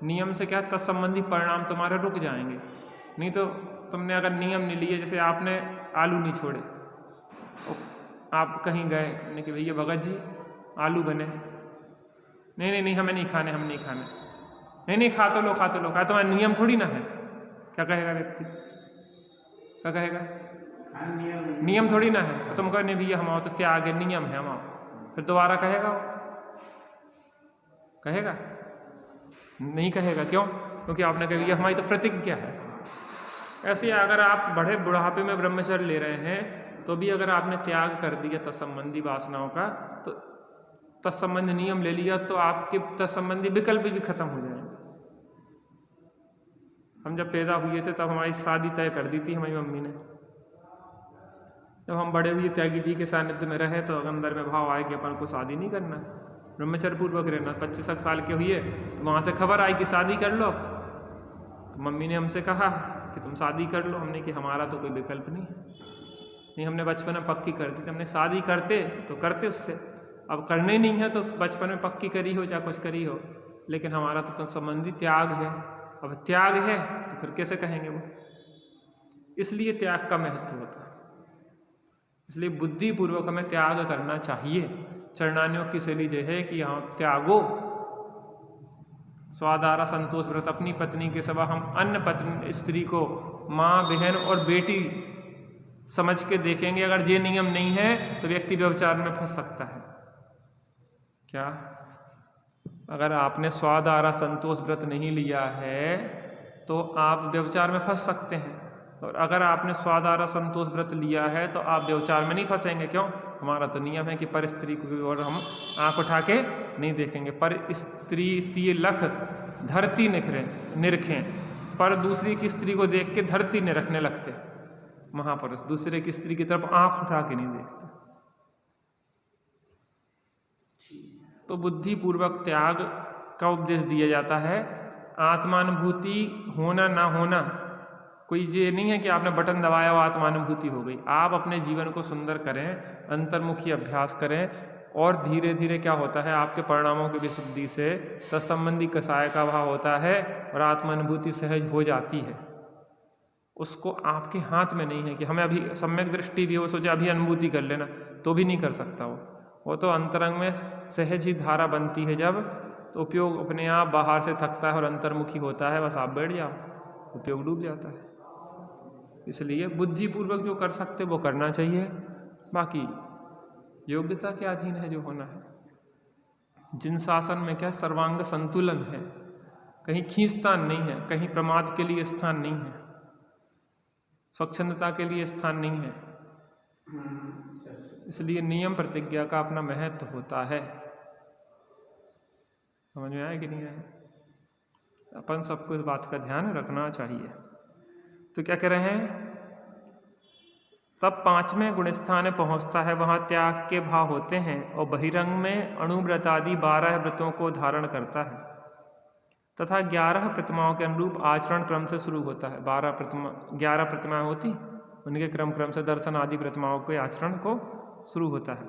नियम से क्या तत्संबंधी परिणाम तुम्हारे रुक जाएंगे। नहीं तो तुमने अगर नियम नहीं लिए, जैसे आपने आलू नहीं छोड़े, आप कहीं गए, नहीं कि भैया भगत जी आलू बने, नहीं नहीं नहीं हमें नहीं खाने, हम नहीं खाने, नहीं नहीं खा तो लो खा तो लो, खा तो नियम थोड़ी ना है। क्या कहेगा व्यक्ति, क्या कहेगा, नियम थोड़ी ना है। तुम कहो नहीं भैया हमारा तो त्याग है, नियम है हमारा, फिर दोबारा कहेगा, कहेगा नहीं कहेगा। क्यों, क्योंकि आपने कहा भैया हमारी तो प्रतिज्ञा है। ऐसे अगर आप बड़े बुढ़ापे में ब्रह्मचर्य ले रहे हैं तो भी अगर आपने त्याग कर दिया तत्संबंधी वासनाओं का, तो तत्संबंधी नियम ले लिया, तो आपके तत्संबंधी विकल्प भी खत्म हो जाएंगे। हम जब पैदा हुए थे तब हमारी शादी तय कर दी थी हमारी मम्मी ने। जब हम बड़े हुए त्यागी जी के सानिध्य में रहे तो अंदर में भाव आया कि अपन को शादी नहीं करना, ब्रह्मचर्य पूर्वक रहना। 25 साल के हुए तो वहाँ से खबर आई कि शादी कर लो, तो मम्मी ने हमसे कहा कि तुम शादी कर लो। हमने कि हमारा तो कोई विकल्प नहीं है, नहीं हमने बचपन में पक्की कर दी थी, हमने शादी करते तो करते उससे, अब करने नहीं है तो बचपन में पक्की करी हो चाहे कुछ करी हो, लेकिन हमारा तो संबंधी त्याग है। अब त्याग है तो फिर कैसे कहेंगे वो, इसलिए त्याग का महत्व होता है। इसलिए बुद्धिपूर्वक हमें त्याग करना चाहिए। चरणानियों की शैली यह है कि हाँ त्यागो स्वादारा संतोष व्रत, अपनी पत्नी के सिवा हम अन्य पत्नी स्त्री को माँ बहन और बेटी समझ के देखेंगे, अगर ये नियम नहीं है तो व्यक्ति व्यभिचार में फंस सकता है। क्या, अगर आपने स्वादारा संतोष व्रत नहीं लिया है तो आप व्यभिचार में फंस सकते हैं, और अगर आपने स्वादारा संतोष व्रत लिया है तो आप व्यभिचार में नहीं फंसेंगे। क्यों, हमारा तो नियम है कि पर स्त्री को और हम आंख उठा के नहीं देखेंगे। पर स्त्री तीय लख धरती निरखें, पर दूसरी की स्त्री को देख के धरती निरखने लगते महापुरुष, दूसरे की स्त्री की तरफ आंख उठा के नहीं देखते। तो बुद्धिपूर्वक त्याग का उपदेश दिया जाता है। आत्मानुभूति होना ना होना कोई ये नहीं है कि आपने बटन दबाया और आत्मानुभूति हो गई। आप अपने जीवन को सुंदर करें, अंतर्मुखी अभ्यास करें और धीरे धीरे क्या होता है, आपके परिणामों की विशुद्धि से तत्संबंधी कषाय का भाव होता है और आत्मानुभूति सहज हो जाती है। उसको आपके हाथ में नहीं है कि हमें अभी सम्यक दृष्टि भी हो, सोचा अभी अनुभूति कर लेना, तो भी नहीं कर सकता वो तो अंतरंग में सहज ही धारा बनती है जब, तो उपयोग अपने आप बाहर से थकता है और अंतर्मुखी होता है, बस आप बैठ जाओ, उपयोग डूब जाता है। इसलिए बुद्धिपूर्वक जो कर सकते वो करना चाहिए, बाकी योग्यता के अधीन है जो होना है। जिन शासन में क्या सर्वांग संतुलन है, कहीं खींचतान नहीं है, कहीं प्रमाद के लिए स्थान नहीं है, स्वच्छंदता के लिए स्थान नहीं है, इसलिए नियम प्रतिज्ञा का अपना महत्व होता है। समझ में आया कि नहीं आया? अपन सबको इस बात का ध्यान रखना चाहिए। तो क्या कह रहे हैं, तब 5वें गुणस्थान में पहुंचता है, वहां त्याग के भाव होते हैं और बहिरंग में अणुव्रतादि 12 व्रतों को धारण करता है तथा 11 प्रतिमाओं के अनुरूप आचरण क्रम से शुरू होता है। 11 प्रतिमाएं होती, उनके क्रम से दर्शन आदि प्रतिमाओं के आचरण को शुरू होता है।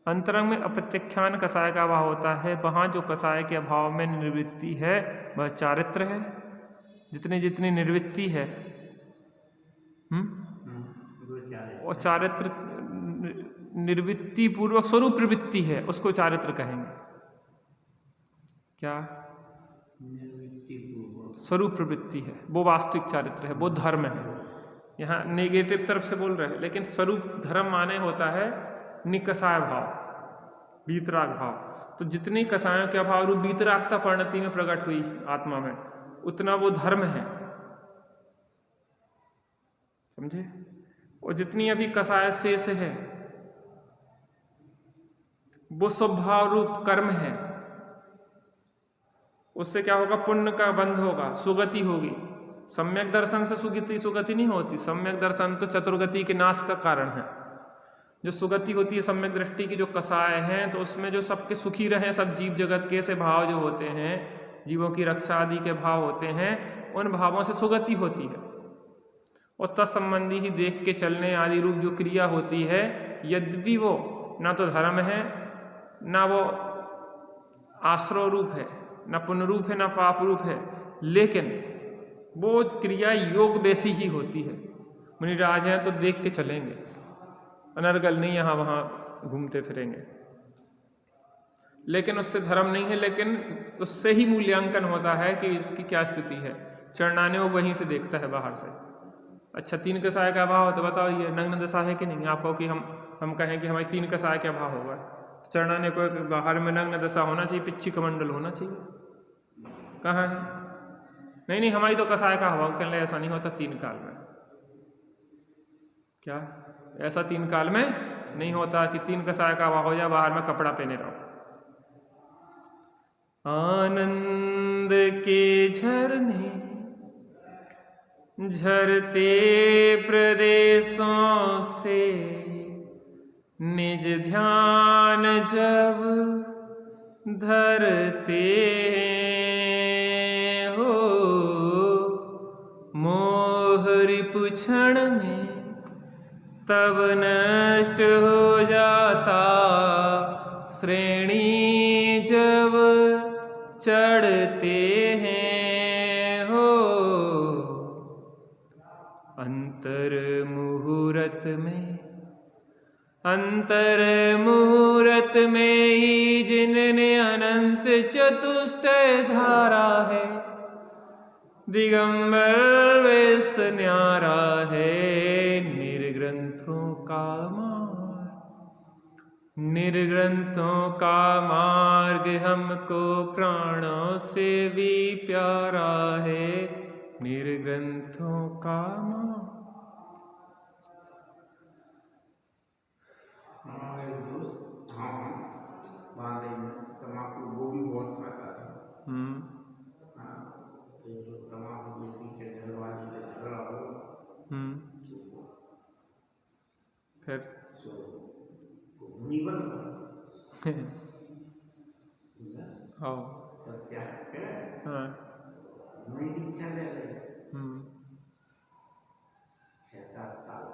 अंतरंग में अप्रत्यख्यान कषाय का भाव होता है, वहाँ जो कषाय के अभाव में निर्वृत्ति है वह चारित्र है। जितनी जितनी निर्वृत्ति है और चारित्र निर्वृत्ति पूर्वक स्वरूप प्रवृत्ति है, उसको चारित्र कहेंगे। क्या स्वरूप प्रवृत्ति है, वो वास्तविक चारित्र है, वो धर्म है। यहाँ नेगेटिव तरफ से बोल रहे हैं, लेकिन स्वरूप धर्म माने होता है निकषाय भाव, वीतराग भाव। तो जितनी कषायों के अभाव रूप वीतरागता परिणति में प्रकट हुई आत्मा में, उतना वो धर्म है, समझे। और जितनी अभी कषाय शेष है वो स्वभाव रूप कर्म है। उससे क्या होगा, पुण्य का बंध होगा, सुगति होगी। सम्यक दर्शन से सुगति नहीं होती, सम्यक दर्शन तो चतुर्गति के नाश का कारण है। जो सुगति होती है सम्यक दृष्टि की, जो कषाय हैं, तो उसमें जो सबके सुखी रहे सब जीव जगत के से भाव जो होते हैं, जीवों की रक्षा आदि के भाव होते हैं, उन भावों से सुगति होती है। और तत्संबंधी ही देख के चलने आदि रूप जो क्रिया होती है, यद्यपि वो ना तो धर्म है, ना वो आश्रय रूप है, ना पुण्य रूप है, ना पाप रूप है, लेकिन वो क्रिया योग बेसी ही होती है। मुनिराज हैं तो देख के चलेंगे, अनर्गल नहीं यहाँ वहाँ घूमते फिरेंगे, लेकिन उससे धर्म नहीं है, लेकिन उससे ही मूल्यांकन होता है कि इसकी क्या स्थिति है। चरणाने वो वहीं से देखता है बाहर से। अच्छा, 3 कषाय का अभाव हो तो बताओ ये नग्न दशा है कि नहीं। आप कहो कि हम कहें कि हमारी 3 कषाय का अभाव होगा, तो चरणाने को बाहर में नग्न दशा होना चाहिए, पिच्ची कमंडल होना चाहिए, कहाँ है? नहीं हमारी तो कषाय का अभाव, कहने लगे ऐसा नहीं होता 3 काल में। क्या ऐसा 3 काल में नहीं होता कि 3 कषाय का अभाव हो जाए, बाहर में कपड़ा पहने रहो। आनंद के झरने झरते प्रदेशों से निज ध्यान जब धरते हो, मोह रिपु क्षण में तब नष्ट हो जाता, श्रेणी जब चढ़ते हैं हो। अंतर मुहूर्त में ही जिनने अनंत चतुष्टय धारा है, दिगंबर वेश न्यारा है। निर्ग्रंथों का मार्ग हमको प्राणों से भी प्यारा है, निर्ग्रंथों का मार्ग। हमारे दोस्त बांधे में तम्बाकू वो भी बहुत खाता था। ये जो तम्बाकू पी के घर वाली से झगड़ा हो, फिर मुनि बन सत्या मुनि दीक्षा ले ले 6-7 साल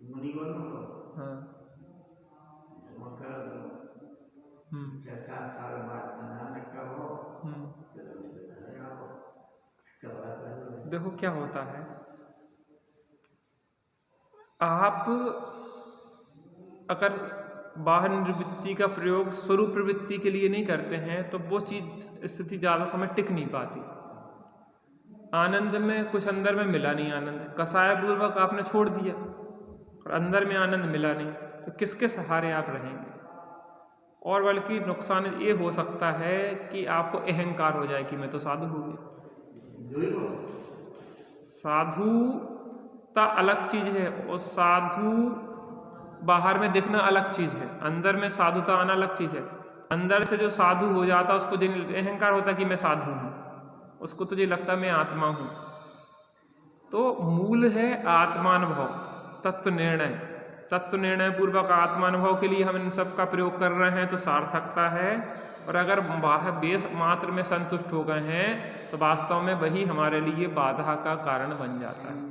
मुनि बनो, मकर देखो क्या होता है, आप अगर बाह्य निवृत्ति का प्रयोग स्वरूप प्रवृत्ति के लिए नहीं करते हैं तो वो चीज स्थिति ज़्यादा समय टिक नहीं पाती। आनंद में कुछ अंदर में मिला नहीं, आनंद कसाय पूर्वक आपने छोड़ दिया और अंदर में आनंद मिला नहीं, तो किसके सहारे आप रहेंगे? और बल्कि नुकसान ये हो सकता है कि आपको अहंकार हो जाए कि मैं तो साधु हो गया। साधुता अलग चीज है और साधु बाहर में दिखना अलग चीज है, अंदर में साधुता आना अलग चीज है। अंदर से जो साधु हो जाता है उसको अहंकार होता है कि मैं साधु हूँ, उसको तो ये लगता है मैं आत्मा हूँ। तो मूल है आत्मानुभव, तत्व निर्णय। तत्व निर्णय पूर्वक आत्मानुभव के लिए हम इन सब का प्रयोग कर रहे हैं तो सार्थकता है। और अगर बाह्य बेस मात्र में संतुष्ट हो गए हैं तो वास्तव में वही हमारे लिए बाधा का कारण बन जाता है।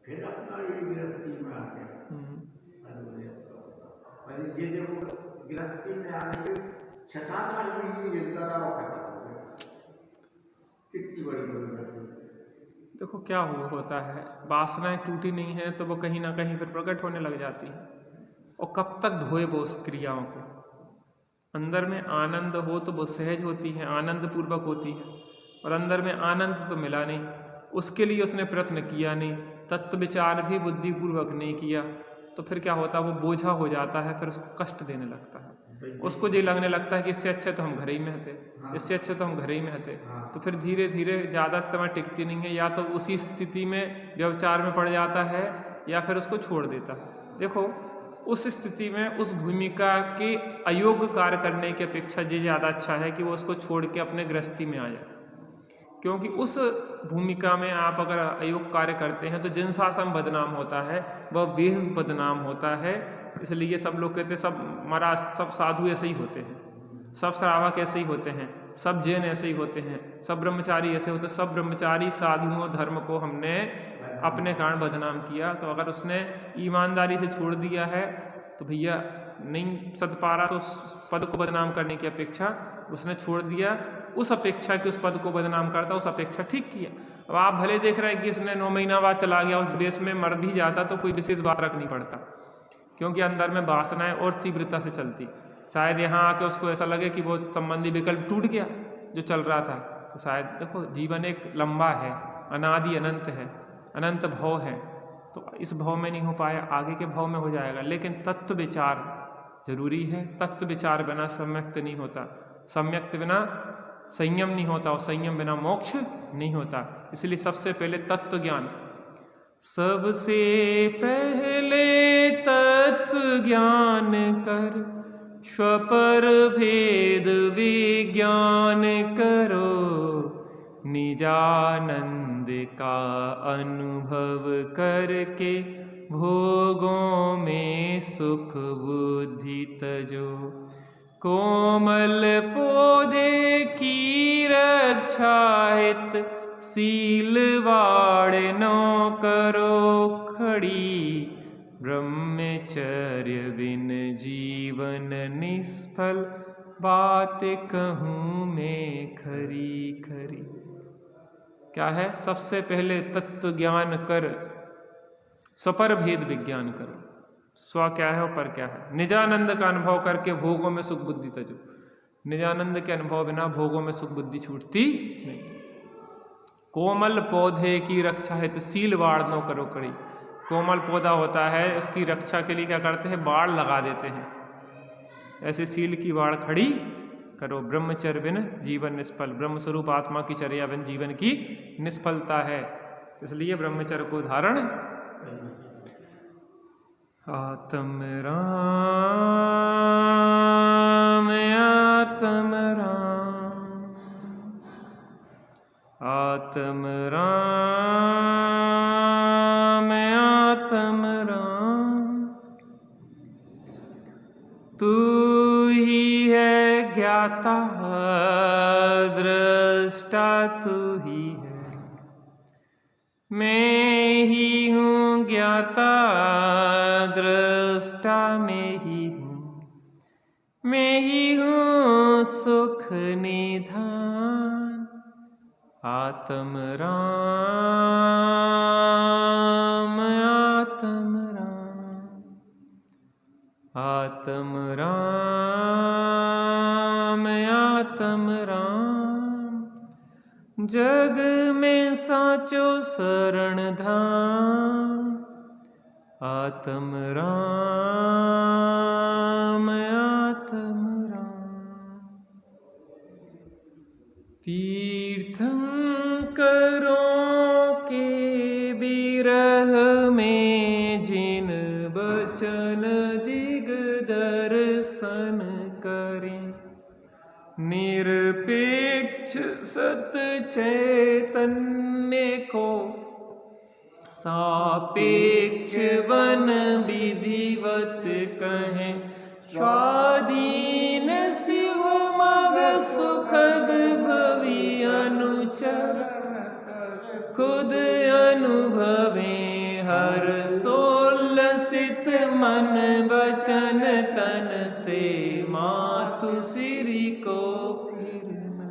फिर अपना ये गृहस्थी में आ गया। ये देखो गृहस्थी में आने के 6-7-8 महीने जिंदा रहा खत्म हो गया। कितनी बड़ी दुर्घटना। देखो क्या होता है, वासनाएं टूटी नहीं है तो वो कहीं ना कहीं फिर प्रकट होने लग जाती है। और कब तक ढोए वो उस क्रियाओं को? अंदर में आनंद हो तो वो सहज होती है, आनंद पूर्वक होती है, और अंदर में आनंद तो मिला नहीं, उसके लिए उसने प्रयत्न किया नहीं, तत्व विचार भी बुद्धिपूर्वक नहीं किया, तो फिर क्या होता है, वो बोझा हो जाता है, फिर उसको कष्ट देने लगता है। उसको ये लगने लगता है कि इससे अच्छे तो हम घर ही में हते, इससे अच्छे तो हम घर ही में हते। तो फिर धीरे धीरे ज़्यादा समय टिकती नहीं है, या तो उसी स्थिति में व्यवचार में पड़ जाता है या फिर उसको छोड़ देता है। देखो उस स्थिति में उस भूमिका के अयोग्य कार्य करने की अपेक्षा ये ज़्यादा अच्छा है कि वो उसको छोड़ के अपने गृहस्थी में आ जाए, क्योंकि उस भूमिका में आप अगर अयोग कार्य करते हैं तो जिन शासन बदनाम होता है वह बेहद बदनाम होता है। इसलिए सब लोग कहते हैं सब महाराज सब साधु ऐसे ही होते हैं, सब श्रावक ऐसे ही होते हैं, सब जैन ऐसे ही होते हैं, सब ब्रह्मचारी ऐसे होते हैं। सब ब्रह्मचारी साधुओं धर्म को हमने अपने कारण बदनाम किया। तो अगर उसने ईमानदारी से छोड़ दिया है तो भैया नहीं सद पा रहा तो उस पद को बदनाम करने की अपेक्षा उसने छोड़ दिया, उस अपेक्षा कि उस पद को बदनाम करता, उस अपेक्षा ठीक किया। अब आप भले देख रहे हैं कि इसने 9 महीना बाद चला गया, उस देश में मर भी जाता तो कोई विशेष बात रख नहीं पड़ता, क्योंकि अंदर में वासनाएं और तीव्रता से चलती। शायद यहाँ आके उसको ऐसा लगे कि वो संबंधी विकल्प टूट गया जो चल रहा था। तो शायद देखो जीवन एक लंबा है, अनादि अनंत है, अनंत भव है, तो इस भव में नहीं हो पाया, आगे के भव में हो जाएगा। लेकिन तत्व विचार जरूरी है, तत्व विचार बिना सम्यक्त नहीं होता, सम्यक्त बिना संयम नहीं होता, और संयम बिना मोक्ष नहीं होता। इसलिए सबसे पहले तत्व ज्ञान, सबसे पहले तत्व ज्ञान कर, स्वपर भेद विज्ञान करो, निजानंद का अनुभव करके भोगों में सुख बुद्धि तजो, कोमल पौधे की रक्षा हित सील वाड़ नो करो खड़ी, ब्रह्मचर्य बिन जीवन निष्फल, बात कहूँ मैं खरी खरी। क्या है? सबसे पहले तत्व ज्ञान कर, स्वपर भेद विज्ञान करो। स्व क्या है और पर क्या है? निजानंद का अनुभव करके भोगों में सुख बुद्धि तजो। निजानंद के अनुभव बिना भोगों में सुख बुद्धि छूटती नहीं। कोमल पौधे की रक्षा है तो सील वाड़ नो करो कड़ी। कोमल पौधा होता है, उसकी रक्षा के लिए क्या करते हैं? बाड़ लगा देते हैं। ऐसे सील की बाड़ खड़ी करो। ब्रह्मचर्य बिन जीवन निष्फल, ब्रह्म स्वरूप आत्मा की चर्या बिन जीवन की निष्फलता है, इसलिए ब्रह्मचर्य को धारण। आत्म राम आत्म राम, आत्म राम आत्म राम, तू ही है ज्ञाता दृष्टा, तू ही है, मैं ही हूँ ज्ञाता दृष्टा मैं ही हूँ, मैं ही हूँ सुख निधान। आत्म राम आत्म राम, आत्म राम आत्म राम, जग में साचो शरण धाम। आत्म राम आत्म राम, तीर्थंकरों के विरह में जिन बचन दिग्दर्शन करें, निरपेक्ष सत चैतन्य को सापेक्ष वन विधिवत कहें। स्वाधीन शिव मग सुखद भवि अनुचरण खुद अनुभवें। हर सोलसित मन वचन तन से मातु सिरि को फिरना।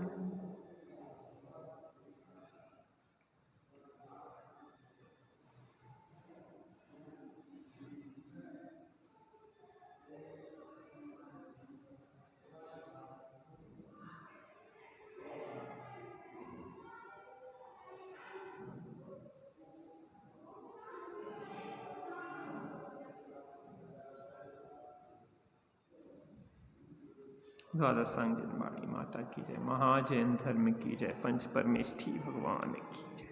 द्वादशांग वाणी माता की जय। महाजैन धर्म की जय। पंच परमेष्ठी भगवान की जय।